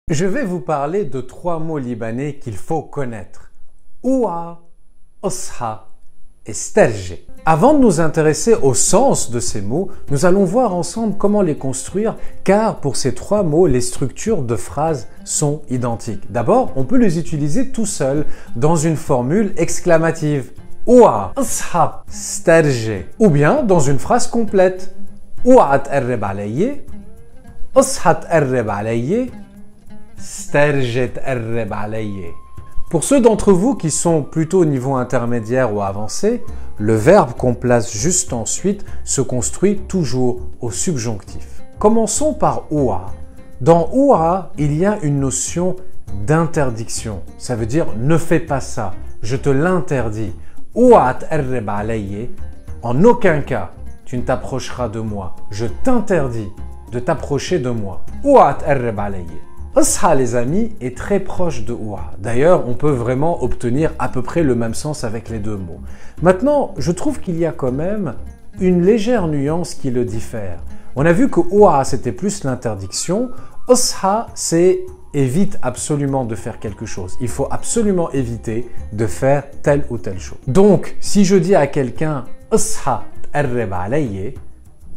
Je vais vous parler de 3 mots libanais qu'il faut connaître. Oua, osha et sterje. Avant de nous intéresser au sens de ces mots, nous allons voir ensemble comment les construire, car pour ces 3 mots, les structures de phrases sont identiques. D'abord, on peut les utiliser tout seul dans une formule exclamative. Oua, osha, sterje. Ou bien dans une phrase complète. Oua t'arreb alayye, osha t'arreb alayye, sterje t'arreb alayye. Pour ceux d'entre vous qui sont plutôt au niveau intermédiaire ou avancé, le verbe qu'on place juste ensuite se construit toujours au subjonctif. Commençons par oua. Dans oua, il y a une notion d'interdiction. Ça veut dire ne fais pas ça, je te l'interdis. Oua t'arreb alayye, en aucun cas tu ne t'approcheras de moi. Je t'interdis de t'approcher de moi. Oua t'arreb alayye. Osha, les amis, est très proche de oua. D'ailleurs, on peut vraiment obtenir à peu près le même sens avec les deux mots. Maintenant, je trouve qu'il y a quand même une légère nuance qui le diffère. On a vu que oua, c'était plus l'interdiction. Osha, c'est évite absolument de faire quelque chose. Il faut absolument éviter de faire telle ou telle chose. Donc, si je dis à quelqu'un Osha t'arreb alayye,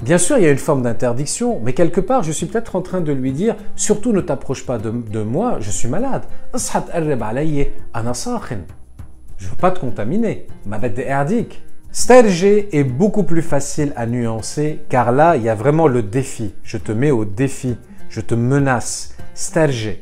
bien sûr, il y a une forme d'interdiction, mais quelque part, je suis peut-être en train de lui dire « Surtout ne t'approche pas de moi, je suis malade. Je ne veux pas te contaminer. Sterje est beaucoup plus facile à nuancer, car là, il y a vraiment le défi. Je te mets au défi, je te menace. Sterje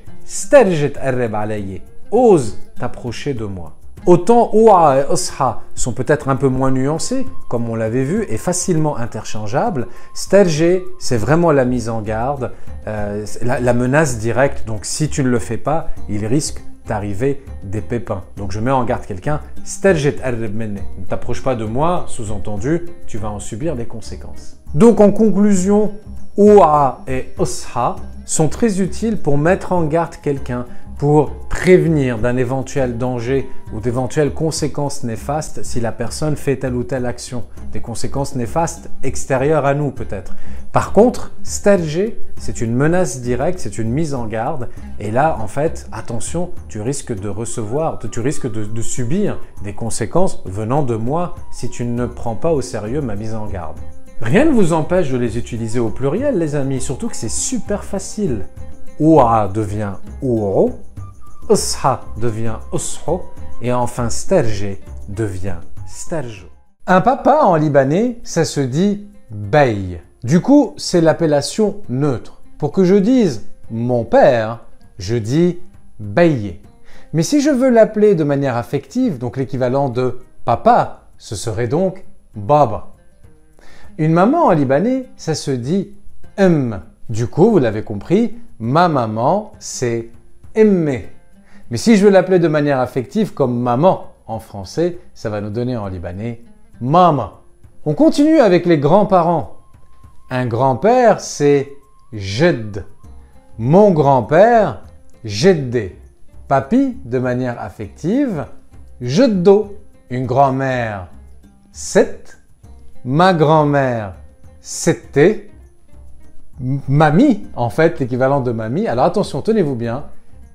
t'arreb alayye. Ose t'approcher de moi. Autant oua et osha sont peut-être un peu moins nuancés, comme on l'avait vu, et facilement interchangeables. Sterje, c'est vraiment la mise en garde, la menace directe. Donc si tu ne le fais pas, il risque d'arriver des pépins. Donc je mets en garde quelqu'un. Sterje t'arreb minni. Ne t'approche pas de moi, sous-entendu, tu vas en subir les conséquences. Donc en conclusion, oua et osha sont très utiles pour mettre en garde quelqu'un, pour prévenir d'un éventuel danger ou d'éventuelles conséquences néfastes si la personne fait telle ou telle action. Des conséquences néfastes extérieures à nous peut-être. Par contre, sterje, c'est une menace directe, c'est une mise en garde. Et là, en fait, attention, tu risques de recevoir, tu risques de subir des conséquences venant de moi si tu ne prends pas au sérieux ma mise en garde. Rien ne vous empêche de les utiliser au pluriel, les amis, surtout que c'est super facile. Oua devient ouro, osha devient osho, et enfin sterje devient sterjo. Un papa en libanais, ça se dit bey. Du coup, c'est l'appellation neutre. Pour que je dise mon père, je dis beye. Mais si je veux l'appeler de manière affective, donc l'équivalent de papa, ce serait donc baba. Une maman en libanais, ça se dit Du coup, vous l'avez compris, ma maman, c'est emme. Mais si je veux l'appeler de manière affective comme maman en français, ça va nous donner en libanais mama. On continue avec les grands-parents. Un grand-père, c'est jed. Mon grand-père, jedde. Papi, de manière affective, jeddo. Une grand-mère, set. Ma grand-mère, sette. Mamie, en fait, l'équivalent de mamie. Alors attention, tenez-vous bien.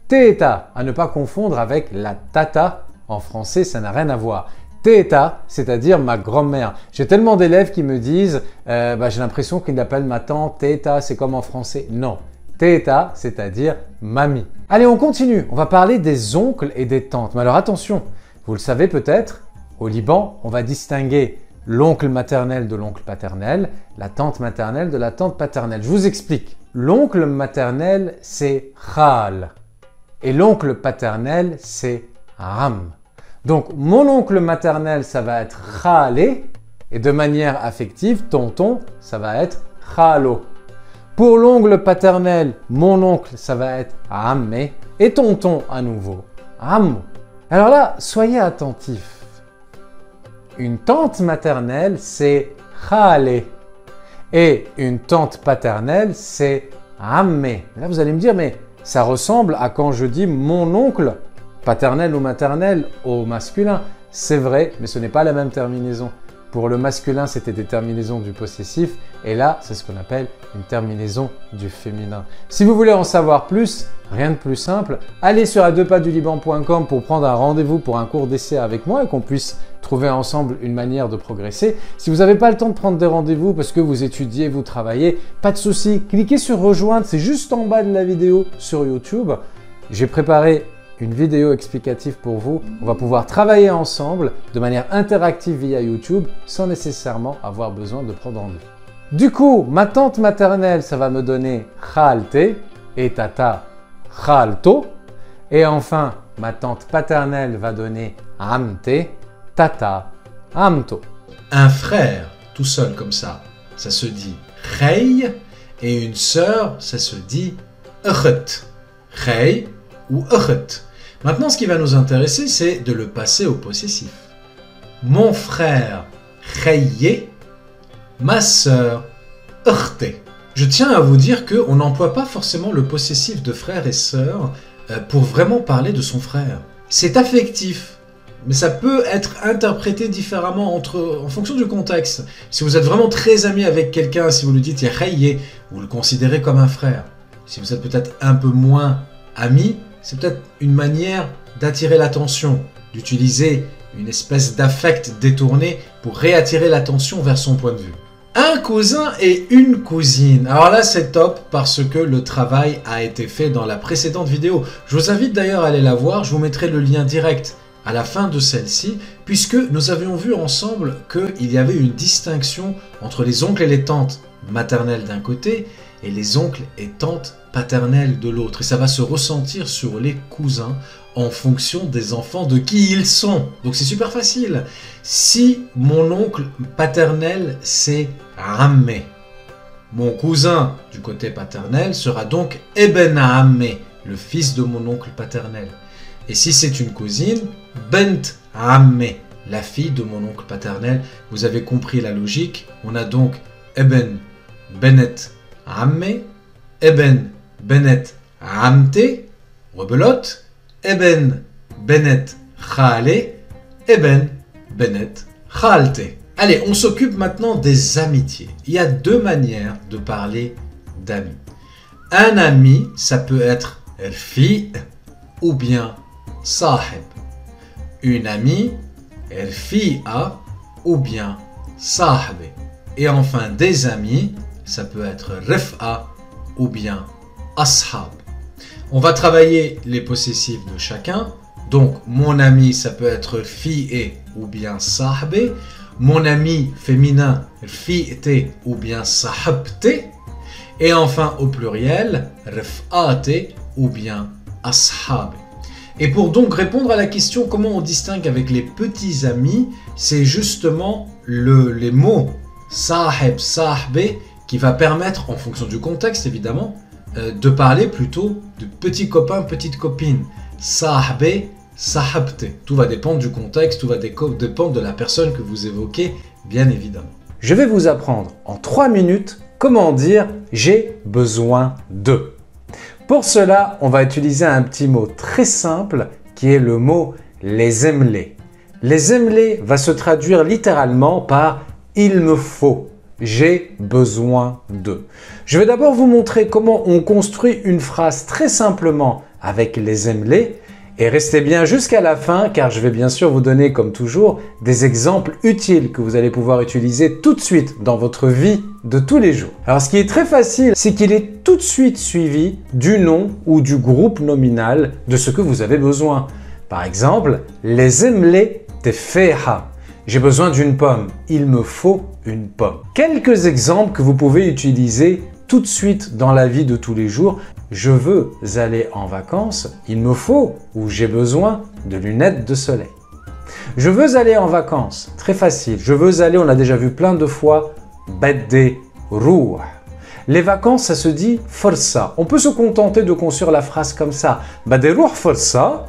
Teta, à ne pas confondre avec la tata. En français, ça n'a rien à voir. Teta, c'est-à-dire ma grand-mère. J'ai tellement d'élèves qui me disent j'ai l'impression qu'ils l'appellent ma tante, teta, c'est comme en français. Non. Teta, c'est-à-dire mamie. Allez, on continue. On va parler des oncles et des tantes. Mais alors attention, vous le savez peut-être, au Liban, on va distinguer l'oncle maternel de l'oncle paternel, la tante maternelle de la tante paternelle. Je vous explique. L'oncle maternel, c'est khal. Et l'oncle paternel, c'est am. Donc, mon oncle maternel, ça va être khalé. Et de manière affective, tonton, ça va être khalo. Pour l'oncle paternel, mon oncle, ça va être ammé. Et tonton, à nouveau, am. Alors là, soyez attentifs. Une tante maternelle, c'est khalé. Et une tante paternelle, c'est ammé. Là, vous allez me dire, mais ça ressemble à quand je dis mon oncle, paternel ou maternel, au masculin. C'est vrai, mais ce n'est pas la même terminaison. Pour le masculin, c'était des terminaisons du possessif. Et là, c'est ce qu'on appelle une terminaison du féminin. Si vous voulez en savoir plus, rien de plus simple, allez sur adeuxpasduliban.com pour prendre un rendez-vous pour un cours d'essai avec moi et qu'on puisse trouver ensemble une manière de progresser. Si vous n'avez pas le temps de prendre des rendez-vous parce que vous étudiez, vous travaillez, pas de souci, cliquez sur rejoindre, c'est juste en bas de la vidéo sur YouTube. J'ai préparé une vidéo explicative pour vous. On va pouvoir travailler ensemble de manière interactive via YouTube sans nécessairement avoir besoin de prendre rendez-vous. Du coup, ma tante maternelle, ça va me donner khalte et tata khalto. Et enfin, ma tante paternelle va donner amte, tata amto. Un frère, tout seul comme ça se dit khey, et une sœur, ça se dit ukht. Khey ou ukht. Maintenant, ce qui va nous intéresser, c'est de le passer au possessif. Mon frère kheyye, ma sœur ukhte. Je tiens à vous dire qu'on n'emploie pas forcément le possessif de frère et sœur pour vraiment parler de son frère. C'est affectif, mais ça peut être interprété différemment en fonction du contexte. Si vous êtes vraiment très ami avec quelqu'un, si vous lui dites « kheyye », vous le considérez comme un frère. Si vous êtes peut-être un peu moins ami, c'est peut-être une manière d'attirer l'attention, d'utiliser une espèce d'affect détourné pour réattirer l'attention vers son point de vue. Un cousin et une cousine. Alors là, c'est top parce que le travail a été fait dans la précédente vidéo. Je vous invite d'ailleurs à aller la voir, je vous mettrai le lien direct à la fin de celle-ci, puisque nous avions vu ensemble qu'il y avait une distinction entre les oncles et les tantes maternelles d'un côté et les oncles et tantes paternelles de l'autre. Et ça va se ressentir sur les cousins en fonction des enfants de qui ils sont. Donc c'est super facile. Si mon oncle paternel c'est Ammé, mon cousin du côté paternel sera donc Eben Ammé, le fils de mon oncle paternel. Et si c'est une cousine, Bent Ammé, la fille de mon oncle paternel. Vous avez compris la logique. On a donc Eben Benet Ammé, Eben Benet Amte, rebelote, Eben Benet Khale, Eben Benet Khalte. Allez, on s'occupe maintenant des amitiés. Il y a deux manières de parler d'amis. Un ami, ça peut être Rfi ou bien Sahib. Une amie, Rfi'a ou bien Sahbe. Et enfin, des amis, ça peut être Rif'a ou bien Ashab. On va travailler les possessifs de chacun. Donc, mon ami, ça peut être Fi'e ou bien Sahbe. Mon ami féminin, Fi'te ou bien Sahabte. Et enfin, au pluriel, Rif'ate ou bien Ashab. Et pour donc répondre à la question comment on distingue avec les petits amis, c'est justement les mots Sahib, Sahbe qui va permettre, en fonction du contexte évidemment, de parler plutôt de petits copains, petites copines. Sahbe, sahabte. Tout va dépendre du contexte, tout va dépendre de la personne que vous évoquez, bien évidemment. Je vais vous apprendre en 3 minutes comment dire « j'ai besoin de ». Pour cela, on va utiliser un petit mot très simple qui est le mot « les emlés ». Les emlés va se traduire littéralement par « il me faut ». J'ai besoin de. Je vais d'abord vous montrer comment on construit une phrase très simplement avec les emlés et restez bien jusqu'à la fin car je vais bien sûr vous donner comme toujours des exemples utiles que vous allez pouvoir utiliser tout de suite dans votre vie de tous les jours. Alors ce qui est très facile, c'est qu'il est tout de suite suivi du nom ou du groupe nominal de ce que vous avez besoin. Par exemple, les emlés tefeha. J'ai besoin d'une pomme. Il me faut une pomme. Quelques exemples que vous pouvez utiliser tout de suite dans la vie de tous les jours. Je veux aller en vacances. Il me faut ou j'ai besoin de lunettes de soleil. Je veux aller en vacances. Très facile. Je veux aller, on l'a déjà vu plein de fois, badde rouh. Les vacances, ça se dit forsa. On peut se contenter de construire la phrase comme ça. Badde rouh forsa.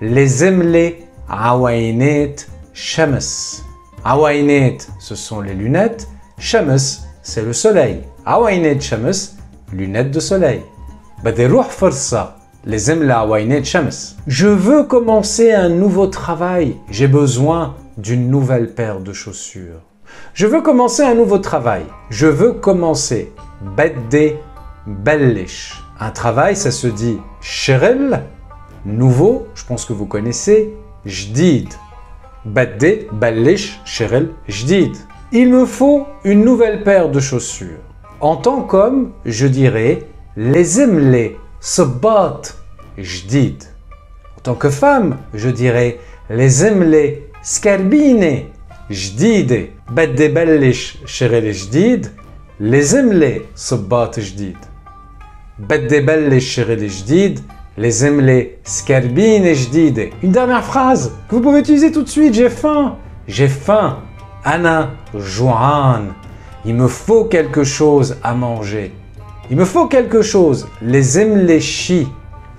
Les emlés awainet Shams. Awainet, ce sont les lunettes. Shams, c'est le soleil. Awainet Shams, lunettes de soleil. Badde rouh forsa. Les emla awainet Shams. Je veux commencer un nouveau travail. J'ai besoin d'une nouvelle paire de chaussures. Je veux commencer un nouveau travail. Je veux commencer. بدي بلش. Un travail, ça se dit شغل. Nouveau, je pense que vous connaissez. جديد. بدي بلش شغل جديد. Il me faut une nouvelle paire de chaussures. En tant qu'homme, je dirais لازم لي صباط جديد. En tant que femme, je dirais لازم لي سكربينة جديدة. بدي بلش شغل جديد لازم لي صباط جديد. بدي بلش شغل جديد لازم لي سكربينة جديدة. Une dernière phrase que vous pouvez utiliser tout de suite. J'ai faim. J'ai faim. أنا جوعان. Il me faut quelque chose à manger. Il me faut quelque chose. لازم لي شي.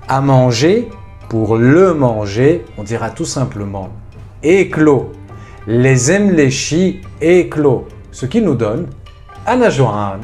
À manger. Pour le manger, on dira tout simplement éclos. لازم لي شي éclos. Ce qui nous donne أنا جوعان.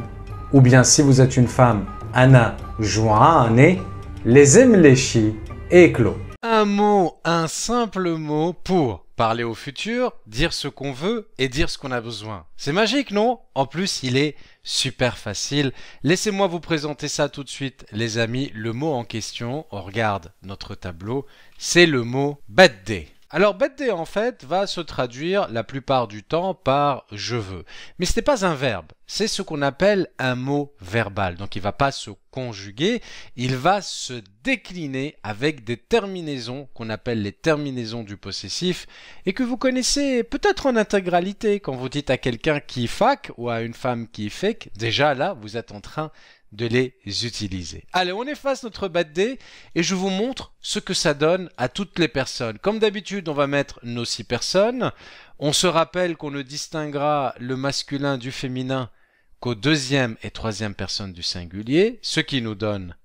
Ou bien si vous êtes une femme, أنا جوعانة. لازم لي شي éclos. Un mot, un simple mot pour parler au futur, dire ce qu'on veut et dire ce qu'on a besoin. C'est magique, non? En plus, il est super facile. Laissez-moi vous présenter ça tout de suite, les amis. Le mot en question, on regarde notre tableau, c'est le mot بدي. Alors بدي en fait va se traduire la plupart du temps par je veux. Mais ce n'est pas un verbe, c'est ce qu'on appelle un mot verbal. Donc il ne va pas se conjuguer, il va se décliner avec des terminaisons qu'on appelle les terminaisons du possessif et que vous connaissez peut-être en intégralité quand vous dites à quelqu'un qui fac ou à une femme qui fake. Déjà là, vous êtes en train de les utiliser. Allez, on efface notre بدي et je vous montre ce que ça donne à toutes les personnes. Comme d'habitude, on va mettre nos 6 personnes. On se rappelle qu'on ne distinguera le masculin du féminin qu'aux deuxième et troisième personne du singulier, ce qui nous donne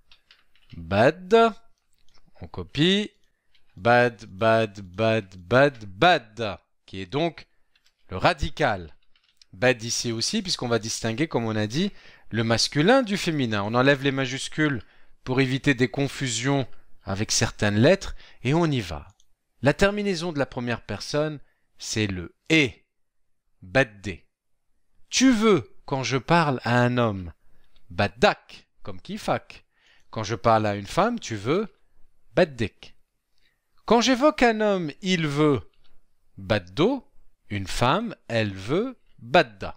bad. On copie bad, bad, bad, bad, bad, qui est donc le radical. Bad ici aussi, puisqu'on va distinguer, comme on a dit, le masculin du féminin. On enlève les majuscules pour éviter des confusions avec certaines lettres et on y va. La terminaison de la première personne, c'est le « et ». بدي. Tu veux, quand je parle à un homme, بدك, comme kifak. Quand je parle à une femme, tu veux, بدك. Quand j'évoque un homme, il veut, بده. Une femme, elle veut, بدها.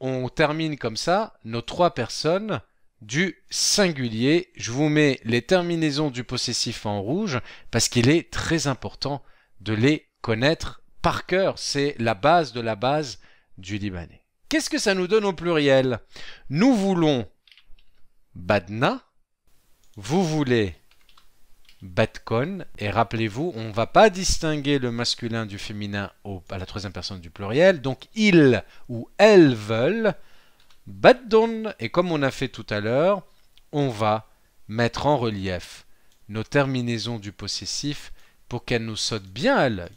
On termine comme ça nos 3 personnes du singulier. Je vous mets les terminaisons du possessif en rouge parce qu'il est très important de les connaître par cœur. C'est la base de la base du libanais. Qu'est-ce que ça nous donne au pluriel? Nous voulons badna, vous voulez badkon, et rappelez-vous, on ne va pas distinguer le masculin du féminin à la troisième personne du pluriel, donc ils ou elles veulent baddon, et comme on a fait tout à l'heure, on va mettre en relief nos terminaisons du possessif pour qu'elles nous sautent bien à l'œil.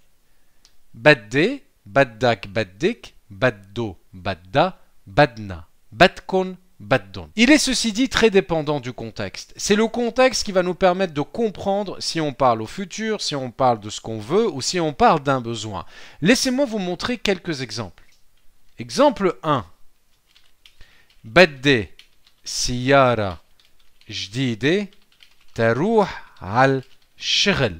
Badde, baddak, baddik, baddo, badda, badna, badkon, baddon. Il est ceci dit très dépendant du contexte. C'est le contexte qui va nous permettre de comprendre si on parle au futur, si on parle de ce qu'on veut ou si on parle d'un besoin. Laissez-moi vous montrer quelques exemples. Exemple 1. بدي سيارة جديدة تروح على الشغل.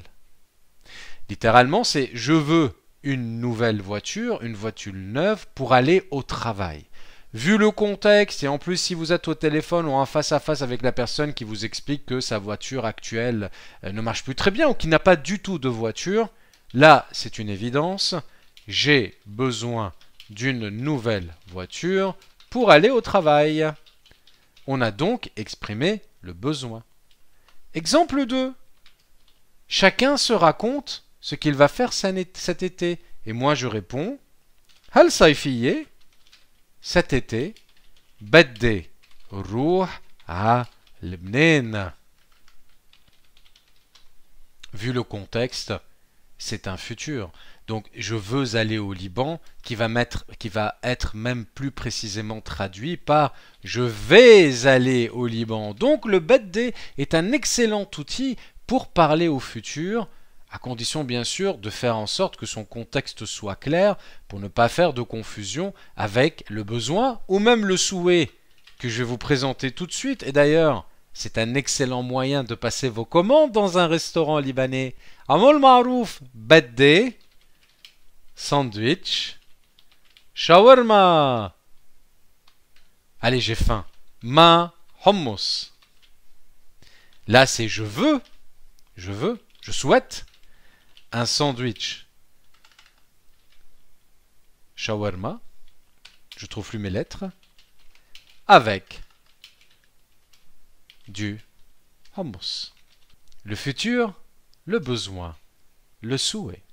Littéralement, c'est je veux une nouvelle voiture, une voiture neuve pour aller au travail. Vu le contexte, et en plus si vous êtes au téléphone ou en face-à-face avec la personne qui vous explique que sa voiture actuelle ne marche plus très bien ou qui n'a pas du tout de voiture, là c'est une évidence, j'ai besoin d'une nouvelle voiture pour aller au travail. On a donc exprimé le besoin. Exemple 2. Chacun se raconte ce qu'il va faire cet été. Et moi je réponds, هل صيفية cet été, بدي روح à لبنان. Vu le contexte, c'est un futur. Donc, je veux aller au Liban, qui va être même plus précisément traduit par je vais aller au Liban. Donc, le بدي est un excellent outil pour parler au futur à condition bien sûr de faire en sorte que son contexte soit clair pour ne pas faire de confusion avec le besoin ou même le souhait que je vais vous présenter tout de suite. Et d'ailleurs, c'est un excellent moyen de passer vos commandes dans un restaurant libanais. Amol Marouf, bedde, sandwich, shawarma. Allez, j'ai faim. Ma hummus. Là, c'est je veux, je souhaite un sandwich shawarma. Je trouve plus mes lettres. Avec du hummus. Le futur, le besoin, le souhait.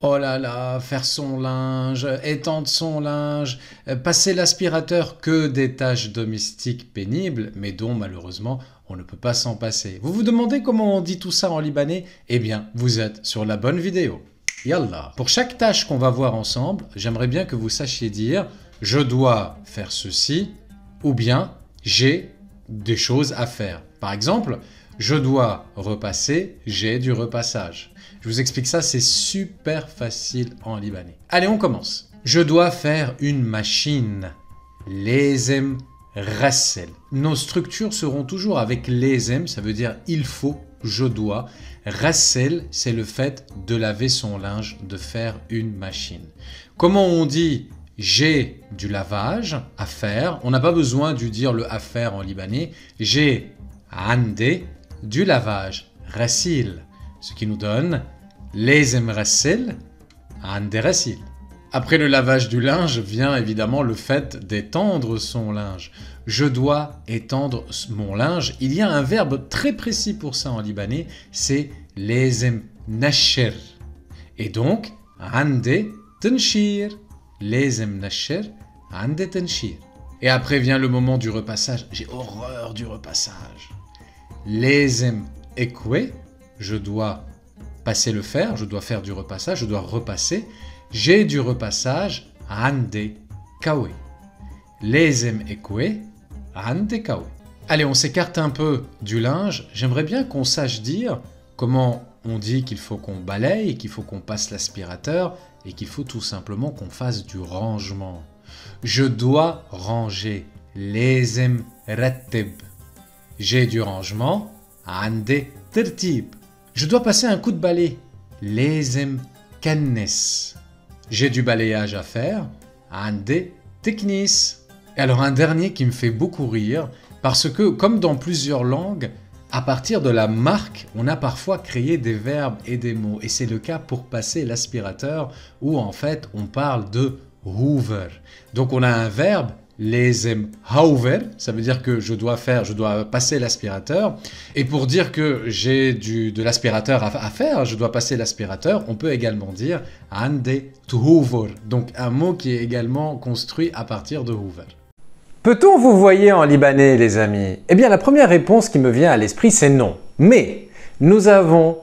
Oh là là, faire son linge, étendre son linge, passer l'aspirateur, que des tâches domestiques pénibles, mais dont malheureusement on ne peut pas s'en passer. Vous vous demandez comment on dit tout ça en libanais? Eh bien, vous êtes sur la bonne vidéo. Yallah. Pour chaque tâche qu'on va voir ensemble, j'aimerais bien que vous sachiez dire « je dois faire ceci » ou bien « j'ai des choses à faire ». Par exemple, je dois repasser, j'ai du repassage. Je vous explique ça, c'est super facile en libanais. Allez, on commence. Je dois faire une machine. Lezem rassel. Nos structures seront toujours avec lezem, ça veut dire il faut, je dois. Rassel, c'est le fait de laver son linge, de faire une machine. Comment on dit j'ai du lavage à faire? On n'a pas besoin de dire le à faire en libanais. J'ai ande du lavage, rassil. Ce qui nous donne lezem rassel, ande rassil. Après le lavage du linge vient évidemment le fait d'étendre son linge. Je dois étendre mon linge. Il y a un verbe très précis pour ça en libanais, c'est lezem nasher. Et donc, ande tenshir. Lezem nasher, ande tenshir. Et après vient le moment du repassage. J'ai horreur du repassage. Lezem ekwe. Je dois passer le fer, je dois faire du repassage, je dois repasser. J'ai du repassage, ande kawe. Lezem ekwe, ande kawe. Allez, on s'écarte un peu du linge. J'aimerais bien qu'on sache dire comment on dit qu'il faut qu'on balaye, qu'il faut qu'on passe l'aspirateur et qu'il faut tout simplement qu'on fasse du rangement. Je dois ranger. Lezem ratteb. J'ai du rangement, ande tertib. Je dois passer un coup de balai. Lezem kannes. J'ai du balayage à faire. Ande teknis. Et alors un dernier qui me fait beaucoup rire, parce que comme dans plusieurs langues, à partir de la marque, on a parfois créé des verbes et des mots. Et c'est le cas pour passer l'aspirateur, où en fait on parle de hoover. Donc on a un verbe, lezem hoover, ça veut dire que je dois passer l'aspirateur. Et pour dire que j'ai de l'aspirateur à faire, je dois passer l'aspirateur, on peut également dire ande to hoover. Donc un mot qui est également construit à partir de hoover. Peut-on vous voyer en libanais, les amis? Eh bien, la première réponse qui me vient à l'esprit, c'est non. Mais nous avons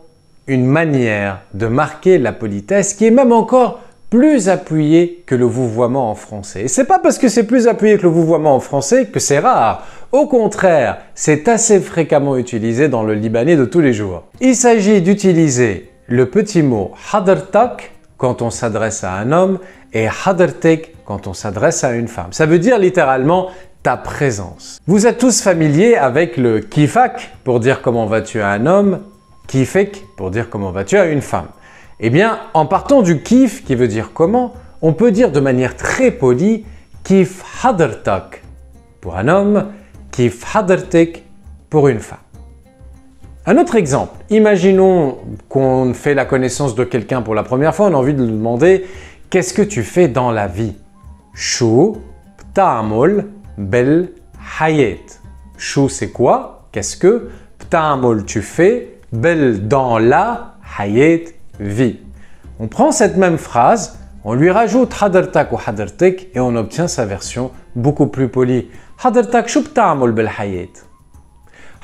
une manière de marquer la politesse qui est même encore plus appuyée que le vouvoiement en français. Et c'est pas parce que c'est plus appuyé que le vouvoiement en français que c'est rare. Au contraire, c'est assez fréquemment utilisé dans le libanais de tous les jours. Il s'agit d'utiliser le petit mot hadartak quand on s'adresse à un homme et hadartek quand on s'adresse à une femme. Ça veut dire littéralement ta présence. Vous êtes tous familiers avec le kifak pour dire comment vas-tu à un homme, kifek pour dire comment vas-tu à une femme. Eh bien, en partant du kif qui veut dire comment, on peut dire de manière très polie kif hadartak pour un homme, kif hadartek pour une femme. Un autre exemple, imaginons qu'on fait la connaissance de quelqu'un pour la première fois, on a envie de lui demander « Qu'est-ce que tu fais dans la vie ?» Chou, pta'amol, bel, hayet. Chou, c'est quoi? Qu'est-ce que? Pta'amol, tu fais, bel, dans la, hayet, vie. On prend cette même phrase, on lui rajoute hadartak ou hadartek et on obtient sa version beaucoup plus polie. Hadartak, chou pta'amol, bel, hayet.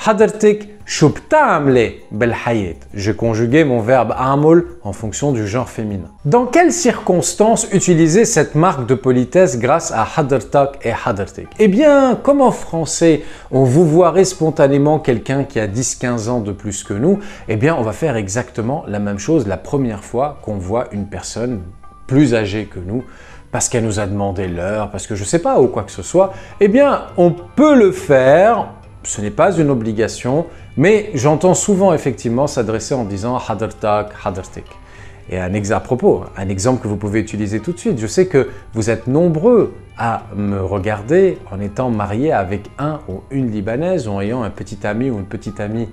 حضرتك شو بتعملي بالحياة. J'ai conjugué mon verbe أعمل en fonction du genre féminin. Dans quelles circonstances utiliser cette marque de politesse grâce à حضرتك et حضرتك? Eh bien, comme en français, on vous voirait spontanément quelqu'un qui a 10-15 ans de plus que nous, eh bien, on va faire exactement la même chose la première fois qu'on voit une personne plus âgée que nous, parce qu'elle nous a demandé l'heure, parce que je sais pas, ou quoi que ce soit. Eh bien, on peut le faire. Ce n'est pas une obligation, mais j'entends souvent effectivement s'adresser en disant حضرتك, حضرتك. Et à propos, un exemple que vous pouvez utiliser tout de suite. Je sais que vous êtes nombreux à me regarder en étant marié avec un ou une Libanaise ou en ayant un petit ami ou une petite amie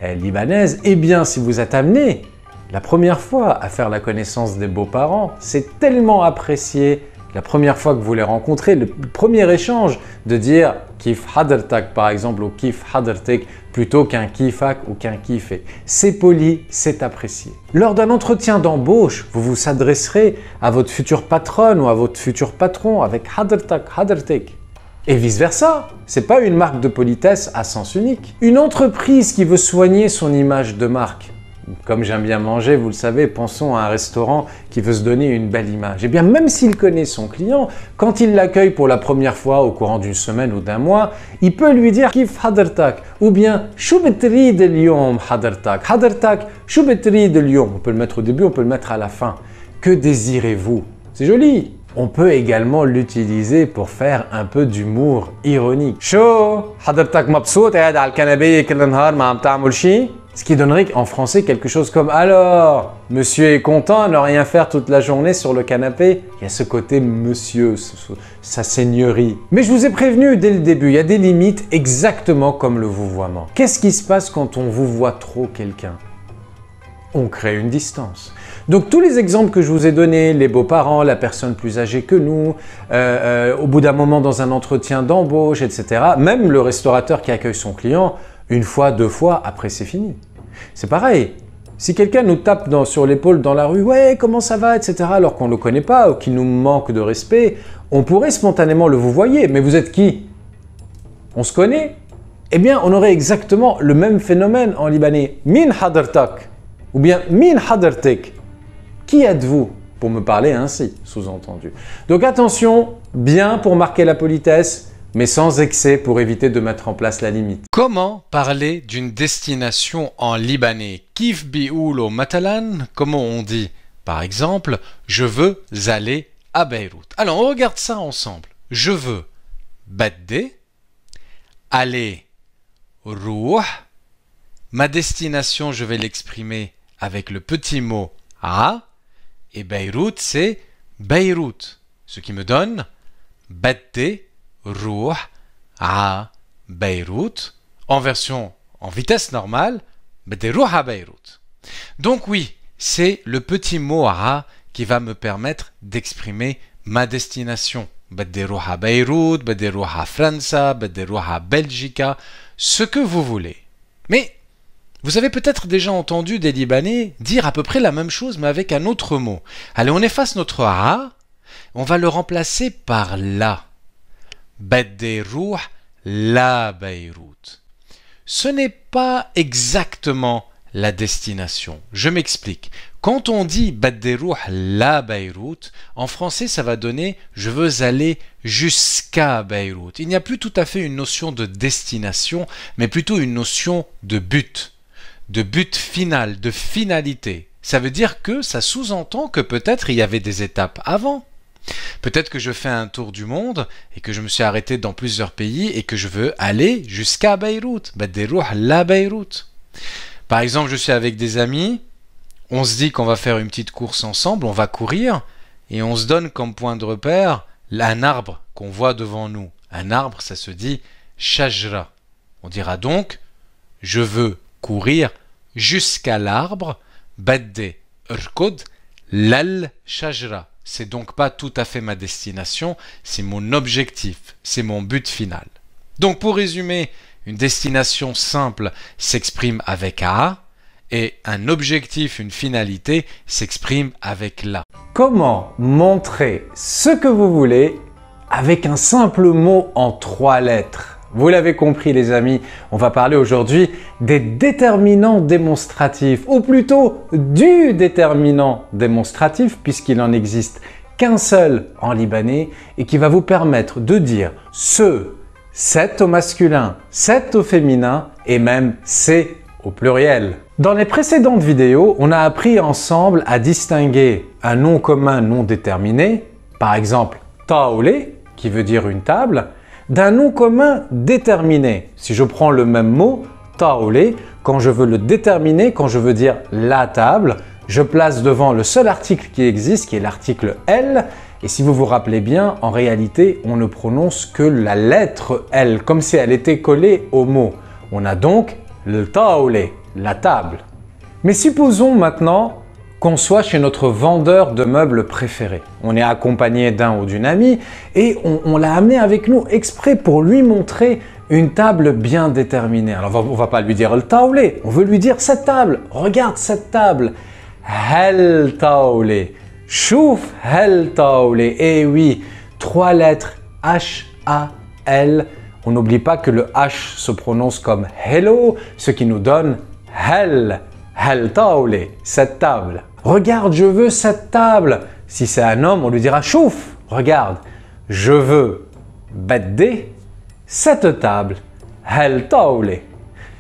libanaise. Eh bien, si vous êtes amené la première fois à faire la connaissance des beaux-parents, c'est tellement apprécié. La première fois que vous les rencontrez, le premier échange, de dire kif hadartak par exemple ou kif hadartek plutôt qu'un kifak ou qu'un kifé. C'est poli, c'est apprécié. Lors d'un entretien d'embauche, vous vous s'adresserez à votre future patronne ou à votre futur patron avec hadartak, hadartek. Et vice-versa, c'est pas une marque de politesse à sens unique. Une entreprise qui veut soigner son image de marque. Comme j'aime bien manger, vous le savez, pensons à un restaurant qui veut se donner une belle image. Eh bien, même s'il connaît son client, quand il l'accueille pour la première fois au courant d'une semaine ou d'un mois, il peut lui dire « Kif hadartak » ou bien « Shou betrid al-yom hadartak » »« Hadartak, shou betrid al-yom » On peut le mettre au début, on peut le mettre à la fin. Que désirez-vous? C'est joli. On peut également l'utiliser pour faire un peu d'humour ironique. « Shou hadartak mabsout qa'ad al canapé kil nahar ma am ta'mul shi » Ce qui donnerait en français quelque chose comme « Alors, monsieur est content à ne rien faire toute la journée sur le canapé ?» Il y a ce côté monsieur, sa seigneurie. Mais je vous ai prévenu dès le début, il y a des limites exactement comme le vouvoiement. Qu'est-ce qui se passe quand on vouvoie trop quelqu'un? On crée une distance. Donc tous les exemples que je vous ai donnés, les beaux-parents, la personne plus âgée que nous, au bout d'un moment dans un entretien d'embauche, etc. Même le restaurateur qui accueille son client, une fois, deux fois, après c'est fini. C'est pareil. Si quelqu'un nous tape sur l'épaule dans la rue, « Ouais, comment ça va ?» etc. alors qu'on ne le connaît pas ou qu'il nous manque de respect, on pourrait spontanément le vouvoyer. Mais vous êtes qui? On se connaît? Eh bien, on aurait exactement le même phénomène en libanais. « Min hadartak » ou bien « Min hadartek ». Qui êtes-vous? Pour me parler ainsi, sous-entendu. Donc attention, bien pour marquer la politesse, mais sans excès pour éviter de mettre en place la limite. Comment parler d'une destination en libanais? Kif bi'oulo matalan, comment on dit? Par exemple, je veux aller à Beyrouth. Alors, on regarde ça ensemble. Je veux badde, aller, rouh. Ma destination, je vais l'exprimer avec le petit mot a. Et Beyrouth, c'est Beyrouth. Ce qui me donne badde, rouh à Beyrouth, en vitesse normale, badde rouh à Beyrouth. Donc oui, c'est le petit mot a qui va me permettre d'exprimer ma destination. Badde rouh à Beyrouth, badde rouh à France, badde rouh à Belgique, ce que vous voulez. Mais vous avez peut-être déjà entendu des Libanais dire à peu près la même chose mais avec un autre mot. Allez, on efface notre a, on va le remplacer par la. Badde rouh la Beyrouth. Ce n'est pas exactement la destination. Je m'explique. Quand on dit badde rouh la Beyrouth, en français ça va donner je veux aller jusqu'à Beyrouth. Il n'y a plus tout à fait une notion de destination, mais plutôt une notion de but final, de finalité. Ça veut dire que ça sous-entend que peut-être il y avait des étapes avant. Peut-être que je fais un tour du monde et que je me suis arrêté dans plusieurs pays et que je veux aller jusqu'à Beyrouth. Badde rouh la Beyrouth. Par exemple, je suis avec des amis, on se dit qu'on va faire une petite course ensemble, on va courir et on se donne comme point de repère un arbre qu'on voit devant nous. Un arbre, ça se dit shajra. On dira donc je veux courir jusqu'à l'arbre, badde rkod lal shajra. C'est donc pas tout à fait ma destination, c'est mon objectif, c'est mon but final. Donc pour résumer, une destination simple s'exprime avec a et un objectif, une finalité s'exprime avec la. Comment montrer ce que vous voulez avec un simple mot en 3 lettres? Vous l'avez compris les amis, on va parler aujourd'hui des déterminants démonstratifs, ou plutôt du déterminant démonstratif, puisqu'il en existe qu'un seul en libanais et qui va vous permettre de dire ce, cet au masculin, cet au féminin et même c'est au pluriel. Dans les précédentes vidéos, on a appris ensemble à distinguer un nom commun non déterminé, par exemple taoule, qui veut dire une table, d'un nom commun déterminé. Si je prends le même mot, taoule, quand je veux le déterminer, quand je veux dire la table, je place devant le seul article qui existe, qui est l'article L. Et si vous vous rappelez bien, en réalité, on ne prononce que la lettre L, comme si elle était collée au mot. On a donc le taoule, la table. Mais supposons maintenant qu'on soit chez notre vendeur de meubles préféré. On est accompagné d'un ou d'une amie et on l'a amené avec nous exprès pour lui montrer une table bien déterminée. Alors on va pas lui dire le taoulé, on veut lui dire cette table. Regarde cette table. Hel taoulé. Chouf hel taoulé. Et oui, 3 lettres H-A-L. On n'oublie pas que le H se prononce comme hello, ce qui nous donne hel. Hel taoulé, cette table. Regarde, je veux cette table. Si c'est un homme, on lui dira chouf. Regarde, je veux bedde cette table. Hel taoulé.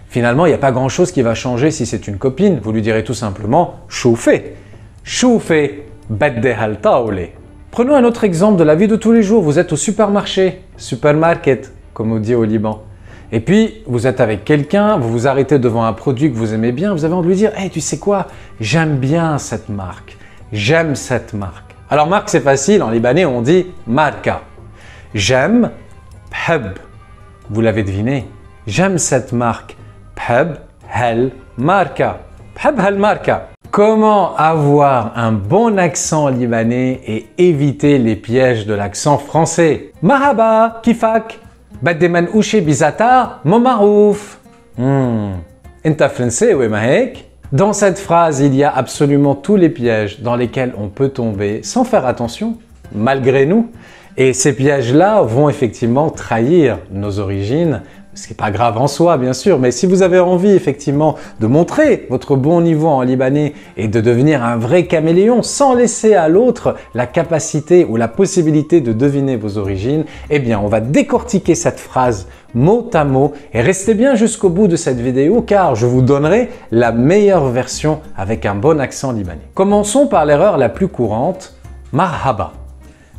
Finalement, il n'y a pas grand-chose qui va changer si c'est une copine. Vous lui direz tout simplement choufé. Choufé bedde hel taoulé. Prenons un autre exemple de la vie de tous les jours. Vous êtes au supermarché, supermarket, comme on dit au Liban. Et puis, vous êtes avec quelqu'un, vous vous arrêtez devant un produit que vous aimez bien, vous avez envie de lui dire « Hey, tu sais quoi? J'aime bien cette marque. J'aime cette marque. » Alors, marque, c'est facile. En libanais, on dit « marka ». J'aime « pheb ». Vous l'avez deviné. J'aime cette marque. « pheb hel marka ». « pheb hel marka ». Comment avoir un bon accent libanais et éviter les pièges de l'accent français? Mahaba, kifak. بدي منقوشة بزعتر مو معروف. أنت فرنسي oui ما هيك? Dans cette phrase, il y a absolument tous les pièges dans lesquels on peut tomber sans faire attention, malgré nous. Et ces pièges-là vont effectivement trahir nos origines, ce qui n'est pas grave en soi, bien sûr, mais si vous avez envie effectivement de montrer votre bon niveau en libanais et de devenir un vrai caméléon sans laisser à l'autre la capacité ou la possibilité de deviner vos origines, eh bien, on va décortiquer cette phrase mot à mot et restez bien jusqu'au bout de cette vidéo car je vous donnerai la meilleure version avec un bon accent libanais. Commençons par l'erreur la plus courante, marhaba.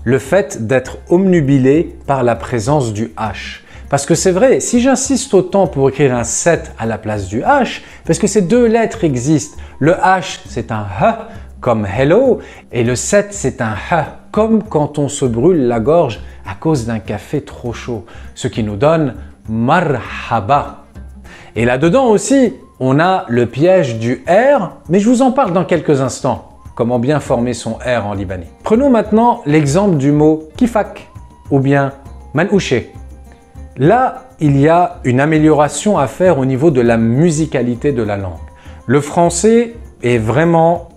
Le fait d'être omnubilé par la présence du H. Parce que c'est vrai, si j'insiste autant pour écrire un 7 à la place du H, parce que ces deux lettres existent. Le H, c'est un H, comme hello, et le 7, c'est un H, comme quand on se brûle la gorge à cause d'un café trop chaud, ce qui nous donne marhaba. Et là-dedans aussi, on a le piège du R, mais je vous en parle dans quelques instants. Comment bien former son R en libanais. Prenons maintenant l'exemple du mot kifak ou bien manouché. Là, il y a une amélioration à faire au niveau de la musicalité de la langue. Le français est vraiment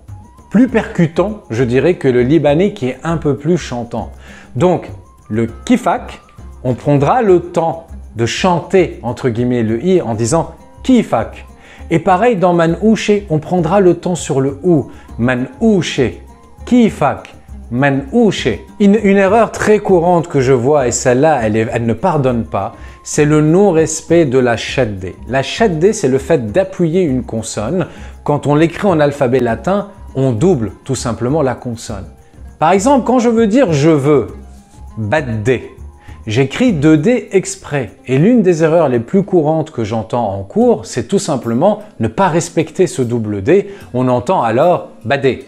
plus percutant, je dirais, que le libanais qui est un peu plus chantant. Donc, le kifak, on prendra le temps de chanter, entre guillemets, le i en disant kifak. Et pareil, dans manouché, on prendra le temps sur le ou. Manouché, kifak. Manouché. Une erreur très courante que je vois, et celle-là, elle ne pardonne pas, c'est le non-respect de la shaddé. La shaddé, c'est le fait d'appuyer une consonne. Quand on l'écrit en alphabet latin, on double tout simplement la consonne. Par exemple, quand je veux dire « je veux », baddé, j'écris 2D exprès. Et l'une des erreurs les plus courantes que j'entends en cours, c'est tout simplement ne pas respecter ce double D. On entend alors « badé ».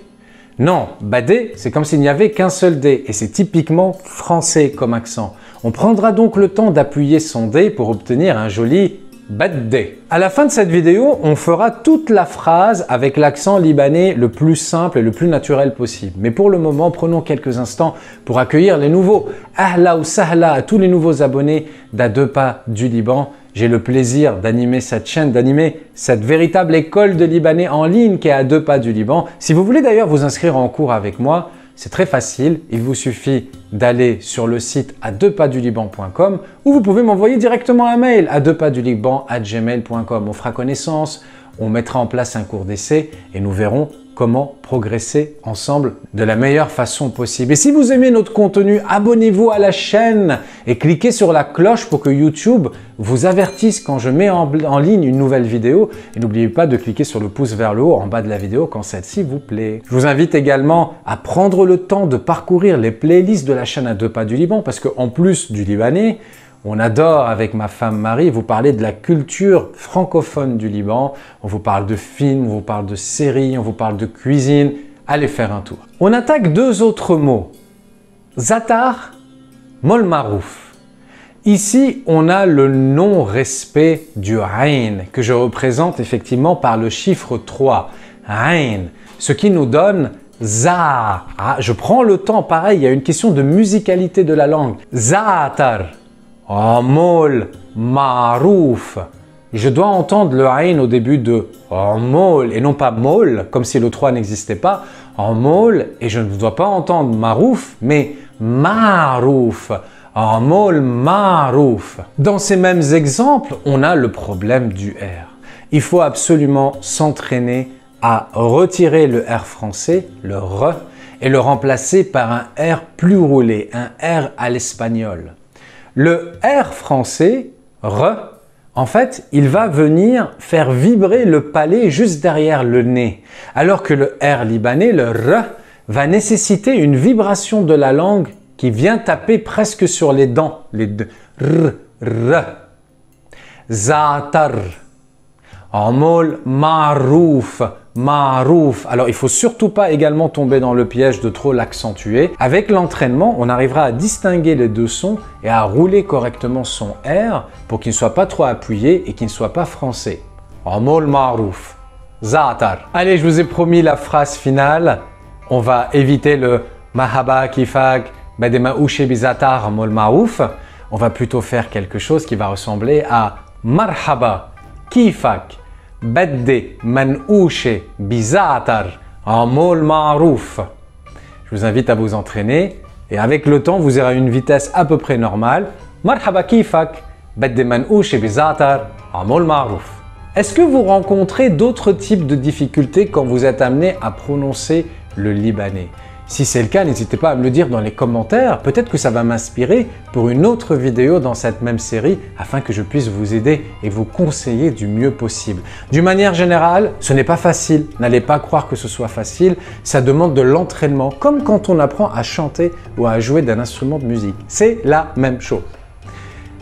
Non, badé, c'est comme s'il n'y avait qu'un seul D et c'est typiquement français comme accent. On prendra donc le temps d'appuyer son D pour obtenir un joli badé. À la fin de cette vidéo, on fera toute la phrase avec l'accent libanais le plus simple et le plus naturel possible. Mais pour le moment, prenons quelques instants pour accueillir les nouveaux. Ahla ou sahla à tous les nouveaux abonnés d'À 2 pas du Liban. J'ai le plaisir d'animer cette chaîne, d'animer cette véritable école de libanais en ligne qui est À 2 pas du Liban. Si vous voulez d'ailleurs vous inscrire en cours avec moi, C'est très facile, il vous suffit d'aller sur le site à2pasduliban.com ou vous pouvez m'envoyer directement un mail à 2pasduliban@gmail.com. On fera connaissance, on mettra en place un cours d'essai et nous verrons comment progresser ensemble de la meilleure façon possible. Et si vous aimez notre contenu, abonnez-vous à la chaîne et cliquez sur la cloche pour que YouTube vous avertisse quand je mets en ligne une nouvelle vidéo. Et n'oubliez pas de cliquer sur le pouce vers le haut en bas de la vidéo quand celle-ci vous plaît. Je vous invite également à prendre le temps de parcourir les playlists de la chaîne à 2 pas du Liban parce qu'en plus du libanais, on adore avec ma femme Marie vous parler de la culture francophone du Liban. On vous parle de films, on vous parle de séries, on vous parle de cuisine. Allez faire un tour. On attaque deux autres mots. Zatar, Mol Marouf. Ici, on a le non-respect du Ain que je représente effectivement par le chiffre 3. Ain, ce qui nous donne Za. Je prends le temps, pareil, il y a une question de musicalité de la langue. Zatar. Mol Marouf. Je dois entendre le Ain au début de Mol et non pas Mol, comme si le 3 n'existait pas. Mol, et je ne dois pas entendre Marouf, mais Marouf. Mol Marouf. Dans ces mêmes exemples, on a le problème du R. Il faut absolument s'entraîner à retirer le R français, le R, et le remplacer par un R plus roulé, un R à l'espagnol. Le R français, R, en fait, il va venir faire vibrer le palais juste derrière le nez. Alors que le R libanais, le R, va nécessiter une vibration de la langue qui vient taper presque sur les dents. Les deux. R, R. Zatar. Mol Marouf. Marouf. Alors, il faut surtout pas également tomber dans le piège de trop l'accentuer. Avec l'entraînement, on arrivera à distinguer les deux sons et à rouler correctement son R pour qu'il ne soit pas trop appuyé et qu'il ne soit pas français. Mol Marouf. Zatar. Allez, je vous ai promis la phrase finale. On va éviter le Mahaba Kifak Badema Ouche Bizatar Mol Marouf. On va plutôt faire quelque chose qui va ressembler à Marhaba Kifak Badde Manouche Bizatar Mol Marouf. Je vous invite à vous entraîner et avec le temps, vous aurez une vitesse à peu près normale. Marhaba Kifak Badde Manouche Bizatar Mol Marouf. Est-ce que vous rencontrez d'autres types de difficultés quand vous êtes amené à prononcer le libanais? Si c'est le cas, n'hésitez pas à me le dire dans les commentaires. Peut-être que ça va m'inspirer pour une autre vidéo dans cette même série afin que je puisse vous aider et vous conseiller du mieux possible. D'une manière générale, ce n'est pas facile. N'allez pas croire que ce soit facile. Ça demande de l'entraînement, comme quand on apprend à chanter ou à jouer d'un instrument de musique. C'est la même chose.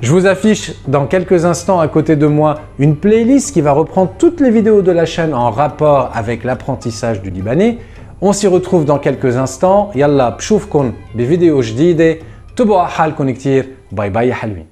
Je vous affiche dans quelques instants à côté de moi une playlist qui va reprendre toutes les vidéos de la chaîne en rapport avec l'apprentissage du libanais. On s'y retrouve dans quelques instants. Yalla, bchoufkoun, bi vidéo jdide. Tubo halkoun ktir. Bye bye, halwin.